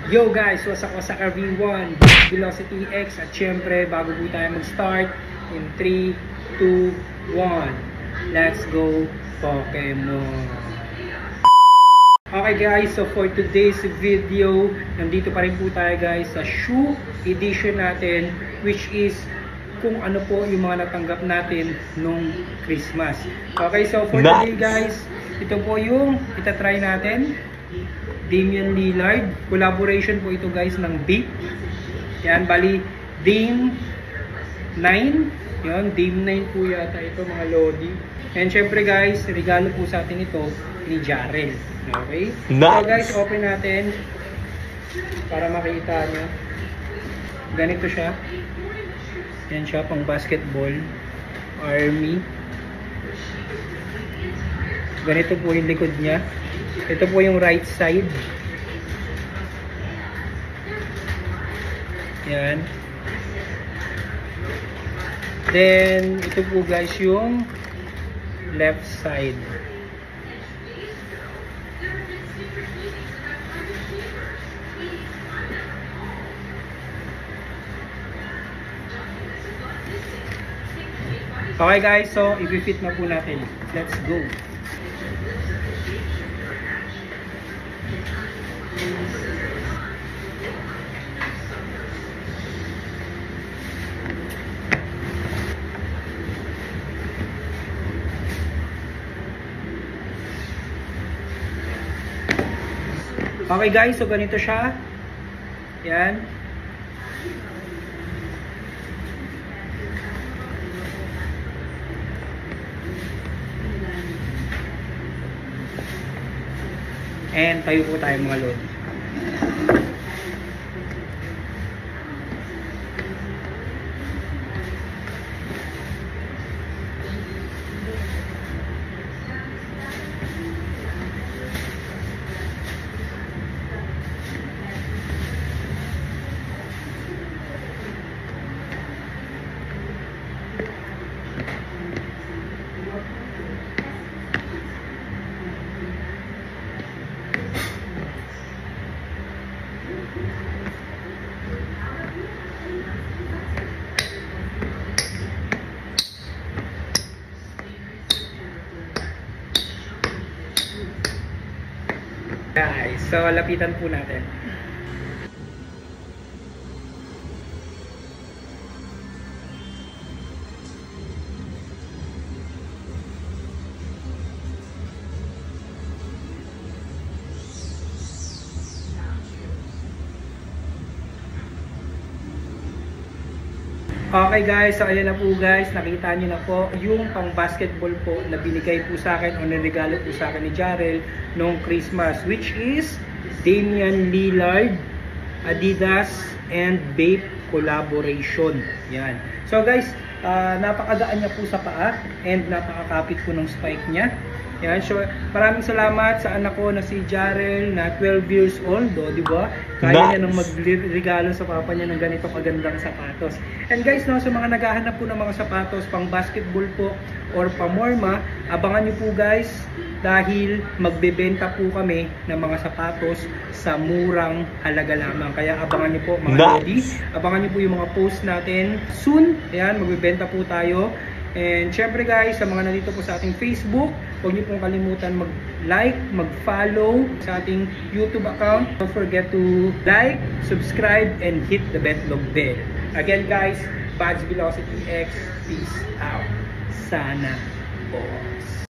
Yo guys, wasak everyone, Velocity X. At syempre, bago po tayo mag-start, in 3, 2, 1, let's go Pokemon. Okay guys, so for today's video, nandito pa rin po tayo guys sa shoe edition natin, which is kung ano po yung mga natanggap natin nung Christmas. Okay, so for today guys, ito po yung itatry natin. Damian Lillard, collaboration po ito guys ng Bape. Yan, bali Dame 9. Yan, Dame 9 po yata ito mga lodi. And syempre guys, regalo po sa atin ito ni Jarrell. Okay? Nice. So guys, open natin para makita nyo. Ganito siya. Yan siya, pang basketball. Army. Ganito po yung likod niya. Ito po yung right side. Yan. Then, ito po guys yung left side. Okay guys, so i-fit na po natin. Let's go. Okay guys, so ganito siya. Yan. And tayo po tayo mga lodi. Guys, so lapitan po natin. Okay guys, so ayan na po guys, nakita nyo na po yung pang basketball po na binigay po sa akin o niregalo po sa akin ni Jarrell noong Christmas, which is Damian Lillard Adidas and Bape collaboration. Yan. So guys, napakagaan niya po sa paa and napakakapit po ng spike niya. Yan, so maraming salamat sa anak ko na si Jarrell na 12 years old, di ba? Kaya niya nang magregalo sa papa niya ng ganito kagandang sapatos. And guys, no, sa mga naghahanap po ng mga sapatos pang basketball po or pamorma, abangan niyo po guys dahil magbebenta po kami ng mga sapatos sa murang halaga lamang. Kaya abangan niyo po mga lodi, abangan niyo po yung mga post natin soon. Ayan, magbebenta po tayo. And syempre guys, sa mga nandito po sa ating Facebook, huwag niyo pong kalimutan mag-like, mag-follow sa ating YouTube account. Don't forget to like, subscribe, and hit the betlog bell. Again guys, Velocity X, peace out. Sana all.